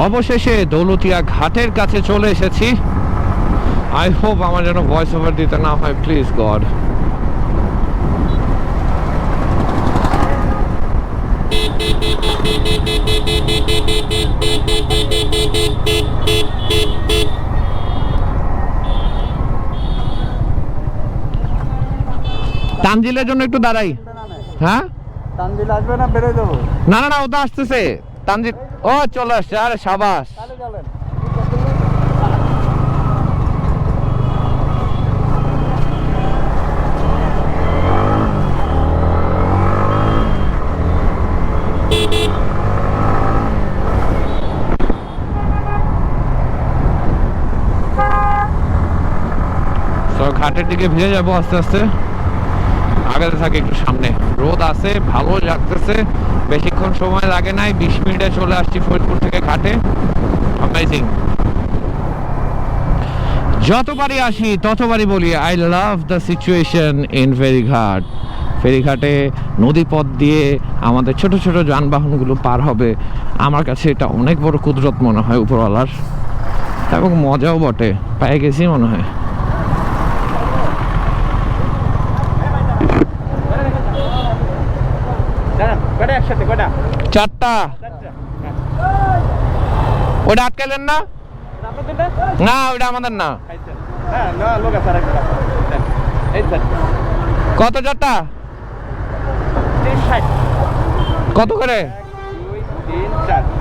অবশেষে দৌলতিয়া ঘাটের কাছে চলে এসেছি। আই হোপ আমার যেন ভয়েস ওভার দিতে না হয়, প্লিজ গড। তানজিলের জন্য একটু দাঁড়াই। হ্যাঁ, তানজিল আসবে না বেরোয় দেবো? না না না, ও তো আসতেছে। তানজিল ও চলে আসছে। আরে সাবাস। ঘাটের দিকে ভিড়ে যাবো আস্তে আস্তে। আগাতে থাকে একটু সামনে। রোদ আছে, ভালো লাগতেছে, বেশিক্ষণ সময় লাগে নাই, 20 মিনিটে চলে আসছি ফরিদপুর থেকে ঘাটে। অ্যামেজিং। যতবারই আসি ততবারই বলি I love the situation in ফেরিঘাট। ফেরিঘাটে নদীপথ দিয়ে আমাদের ছোট ছোট যানবাহনগুলো পার হবে। আমার কাছে এটা অনেক বড় কুদরত মনে হয় উপরওয়ালার, এবং মজাও বটে। পেয়ে গেছি মনে হয়। চারটা। ওটা আটকাইলেন না? না, ওটা আমাদের না। কত চারটা? কত করে?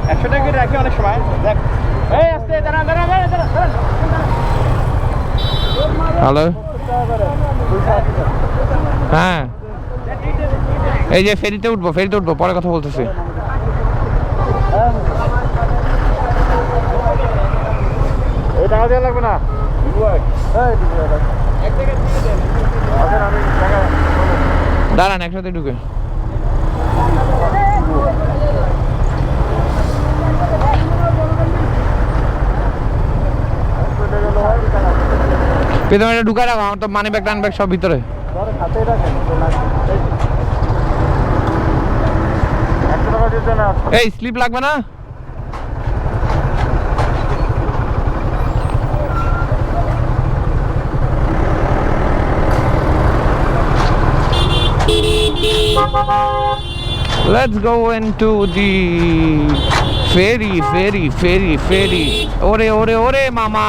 100 টাকা করে রাখি অনেক সময়। হ্যালো, হ্যাঁ, এই যে ফেরিতে উঠবো, পরে কথা বলতেছি। টাকা দেওয়া লাগবে না। দাঁড়ান, একসাথে ঢুকে। প্রথমে এটা ঢুকায় রাখো, আমার তো মানি ব্যাগ টান ব্যাগ সব ভিতরে। এই স্লিপ লাগবে না? Let's go into the ferry. ওরে মামা,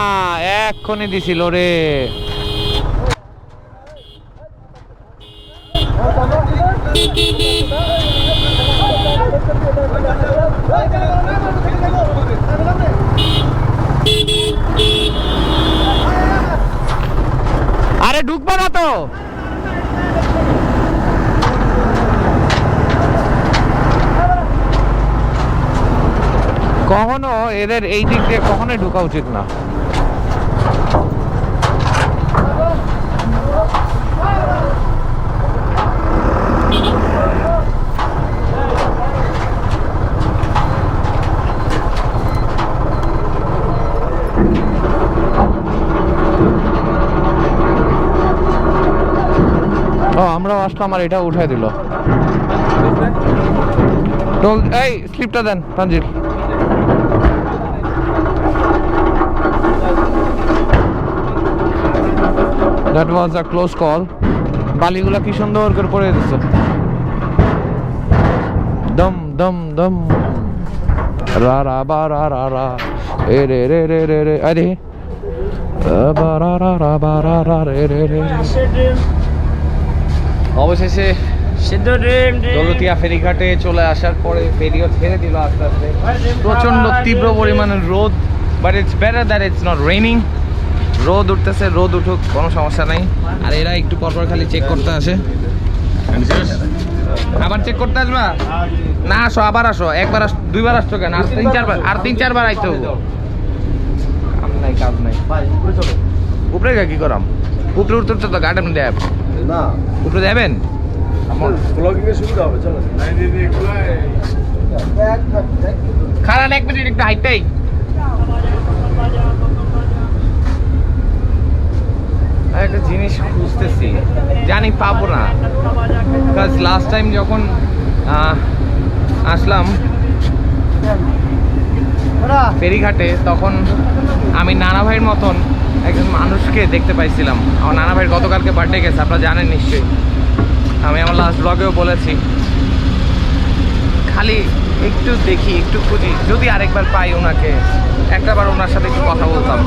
এক্ষুনি দিছিল রে। আরে ঢুকবো না তো। কখনো এদের এই দিক দিয়ে কখনোই ঢোকা উচিত না। ও, আমরাও আসলাম, আমার এটা উঠাই দিল। এই স্লিপটা দেন Tanzil. That was a close call. বালিগুলা কি সুন্দর করে পড়ে দিচ্ছে। দম দম দম রা রা বা রা রা রা এ রে রে রে রে রে। আরে বা রা রা রা বা রা রা রে রে রে। অবশেষে দৌলতিয়া ফেরিঘাটে চলে আসার পরে ফেরিও ছেড়ে দিল আস্তে আস্তে। প্রচন্ড তীব্র পরিমাণের রোদ, but it's better that it's not raining. রোদ উঠতেছে, রোদ উঠুক, কোনো সমস্যা নাই। আর এরা একটু পরপর খালি চেক করতে আসে। আবার চেক করতে আসবা না? আসো, আবার আসো। একবার দুইবার আসছো কেন? আর তিন চারবার আইতে হবে। কাজ নাই। উপরে কি করাম? উপরে উঠতে উঠতে তো গার্ডেন দেব না। উপরে যাবেন? খারাপ, 1 মিনিট একটু হাইটাই। একটা জিনিস খুঁজতেছি, জানি পাবো না। বিকজ লাস্ট টাইম যখন আসলাম ফেরিঘাটে, তখন আমি নানা ভাইয়ের মতন একজন মানুষকে দেখতে পাইছিলাম। আমার নানা ভাইয়ের গতকালকে বার্থডে গেছে, আপনারা জানেন নিশ্চয়ই, আমি আমার লাস্ট ব্লগেও বলেছি। খালি একটু দেখি, একটু খুঁজি, যদি আরেকবার পাই ওনাকে, একটাবার ওনার সাথে একটু কথা বলতাম।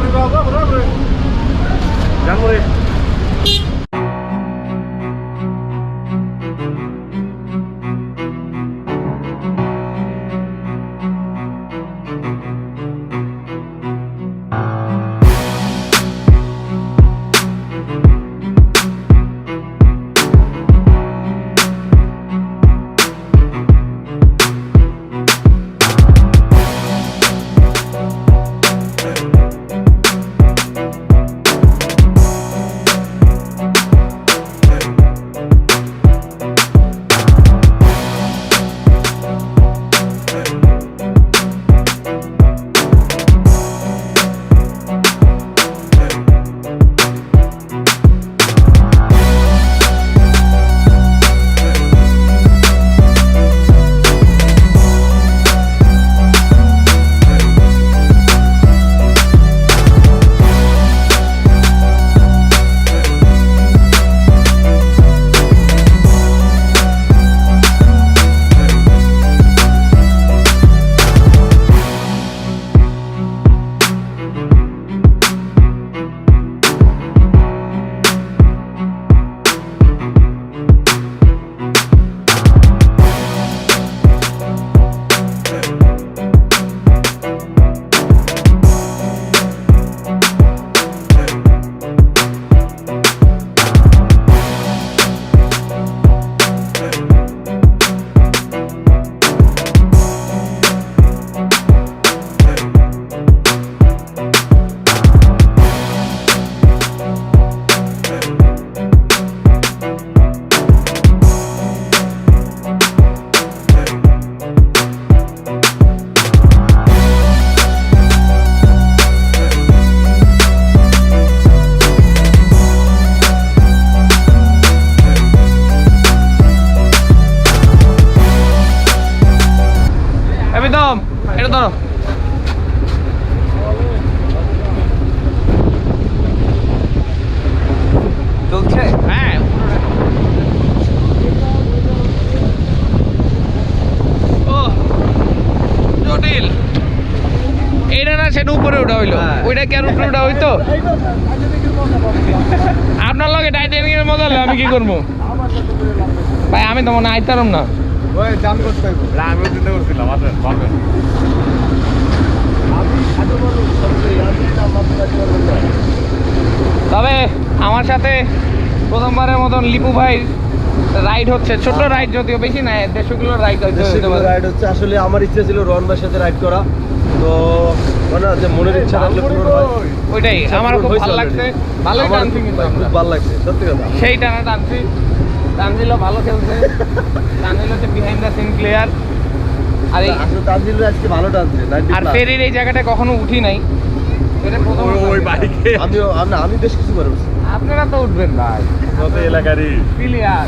একদম এটা ধরো। চলছে? হ্যাঁ। ও জটিল, এইটা না সেটা উপরে উঠা হইলো, ওইটা কেন উপরে উঠা হইতো? আপনার লগে টাইটানিকের মজা হলে আমি কি করবো ভাই? আমি তো মনে আইতারম না। তবে আমার সাথে প্রথমবারের মতন লিপু ভাই রাইড হচ্ছে, ছোট্ট রাইড, যদিও বেশি না, 150 কিলো রাইড হচ্ছে। আসলে আমার ইচ্ছা ছিল রন ভাইয়ের সাথে রাইড করা, তো মানে যে মনের ইচ্ছা রাখলে পূরণ হয়, ওইটাই আমার খুব ভালো লাগছে। ভালোই টানছি, কিন্তু খুব ভালো লাগছে সত্যি কথা। সেই টানা টানছি, তানজিলও ভালো খেলছে, তানজিল হচ্ছে বিহাইন্ড দ্য সিন প্লেয়ার। আর এই আসলে তানজিল আজকে ভালো টানছে। আর ফেরির এই জায়গাটা কখনো উঠি নাই, এটা প্রথম ওই বাইকে। আমি বেশ কিছু করে উঠছি। আপনারা তো উঠবেন ভাই, কত এলাকারই প্লেয়ার।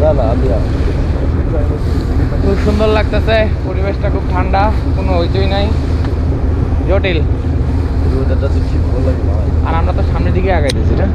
না না আমি খুব সুন্দর লাগতেছে, পরিবেশটা খুব ঠান্ডা, কোনো হইচই নাই। জটিল, আর আমরা তো সামনের দিকে আগাইতেছি না।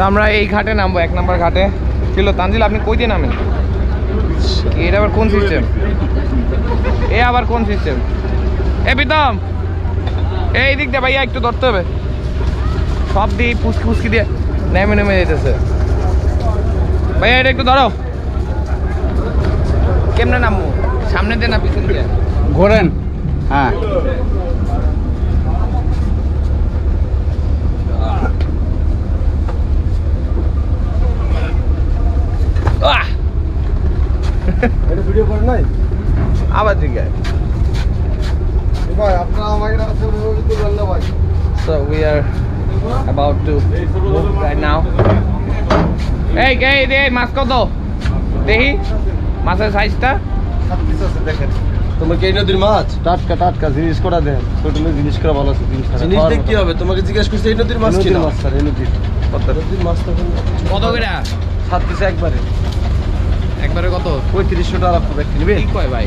তো আমরা এই ঘাটে নামবো, 1 নম্বর ঘাটে ছিল। তানজিল আপনি কই দিয়ে নামেন? এটা আবার কোন সিস্টেম? এ আবার কোন সিস্টেম? এ প্রীতম, এই দিক দিয়ে ভাইয়া একটু ধরতে হবে। সব দিয়ে পুচকি পুচকি দিয়ে নেমে নেমে যেতেছে। ভাইয়া এটা একটু ধরো। কেমনে নামবো? সামনে দিয়ে না পিছন দিয়ে? ঘোরেন। হ্যাঁ আহ! এটা ভিডিও করে নাই আবার দিকে। ভাই আপনারা আমাকে রাস্তা ওইভাবে তুলবেন না ভাই। So we are about to move right now. এই কে দে মাছ কত? দেখি মাছের সাইজটা। দেখেন তোমাকে এই নদীর মাছ টাটকা টাটকা জিনিস করা দেন, ছোট জিনিস করা ভালো আছে। জিনিস দেখ কি হবে, তোমাকে জিজ্ঞেস করছি এই নদীর মাছ কিনা। মাছ স্যার, এই নদীর নদীর মাছ তখন কত করে? 7 পিস একবারে একবারে কত? 3500 টাকা পুরো কিনবে। কি কয় ভাই?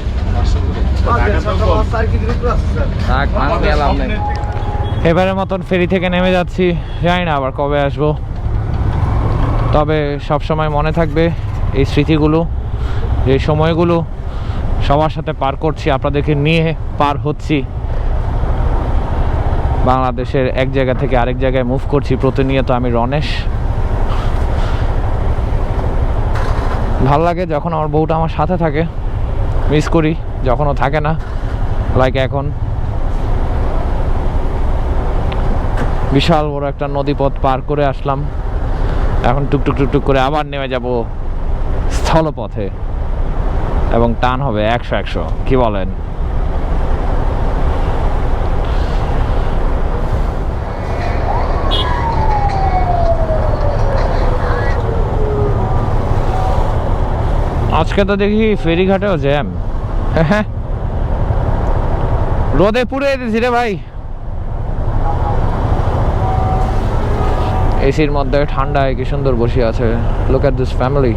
থাক, মাছ নিয়ে লাভ নেই। এবারের মতন ফেরি থেকে নেমে যাচ্ছি, জানি না আবার কবে আসবো। তবে সব সময় মনে থাকবে এই স্মৃতিগুলো, এই সময়গুলো সবার সাথে পার করছি, আপনাদেরকে নিয়ে পার হচ্ছি। বাংলাদেশের এক জায়গা থেকে আরেক জায়গায় মুভ করছি প্রতিনিয়ত। আমি রনেশ। ভাল লাগে যখন আমার বউটা আমার সাথে থাকে, মিস করি যখনও থাকে না, লাইক এখন। বিশাল বড় একটা নদীপথ পার করে আসলাম, এখন টুকটুক টুকটুক করে আবার নেমে যাব স্থলপথে, এবং টান হবে 100-100। কি বলেন? আজকে তো দেখি ফেরিঘাটেও জ্যাম। হ্যাঁ, রোদে পুড়ে যেতেছি রে ভাই। এসির মধ্যে ঠান্ডায় কি সুন্দর বসে আছে। লুক এট দিস ফ্যামিলি,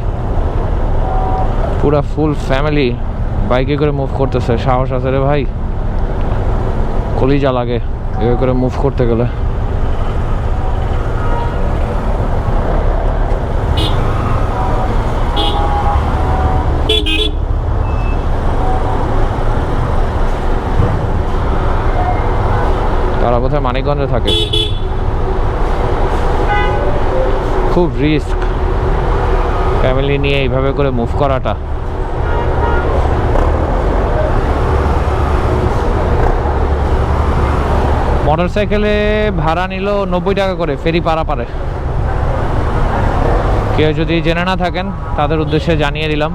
পুরা ফুল ফ্যামিলি বাইকে করে মুভ করতেছে। সাহস আছে রে ভাই, কলিজা লাগে এভাবে করে মুভ করতে গেলে। তারা বোধহয় মানিকগঞ্জে থাকে। খুব রিস্ক ফ্যামিলি নিয়ে এইভাবে করে মুভ করাটা। মোটরসাইকেলে ভাড়া নিল 90 টাকা করে ফেরি পারাপারে। কেউ যদি জেনে না থাকেন তাদের উদ্দেশ্যে জানিয়ে দিলাম।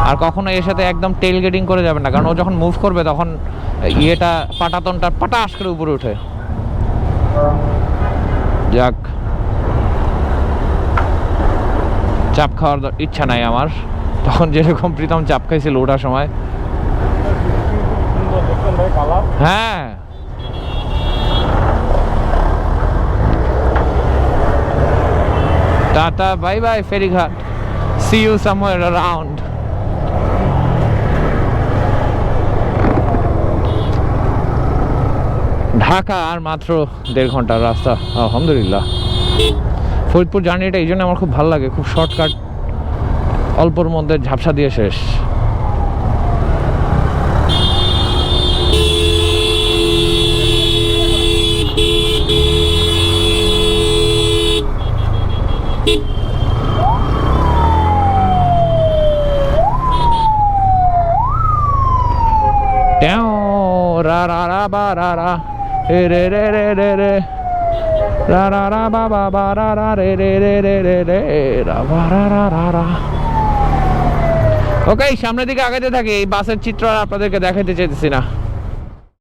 আর কখনো এর সাথে একদম টেল গেটিং করে যাবেন না, কারণ ও যখন মুভ করবে তখন ইয়েটা পাটাতনটা পাটাশ করে উপরে উঠে। যাক, চাপ খাওয়ার ইচ্ছা নাই আমার। তখন যেরকম প্রীতম চাপ খাইছিল ওঠার সময়। হ্যাঁ, টাটা, বাই বাই ফেরিঘাট, see you somewhere around. Dhaka আর মাত্র 1.5 ঘন্টার রাস্তা, আলহামদুলিল্লাহ। ফরিদপুর জার্নিটা এই জন্য আমার খুব ভালো লাগে, খুব শর্টকাট, অল্পর মধ্যে ঝাপসা দিয়ে শেষ। রা রা রা বা রা রা রে রে রে রে রে রে রা রা রা বা বা বা রা রা রে রে রে রে রে রে রা বা রা রা রা রা। ওকে, সামনের দিকে আগাতে থাকি। এই বাসের চিত্র আর আপনাদেরকে দেখাতে চাইতেছি না।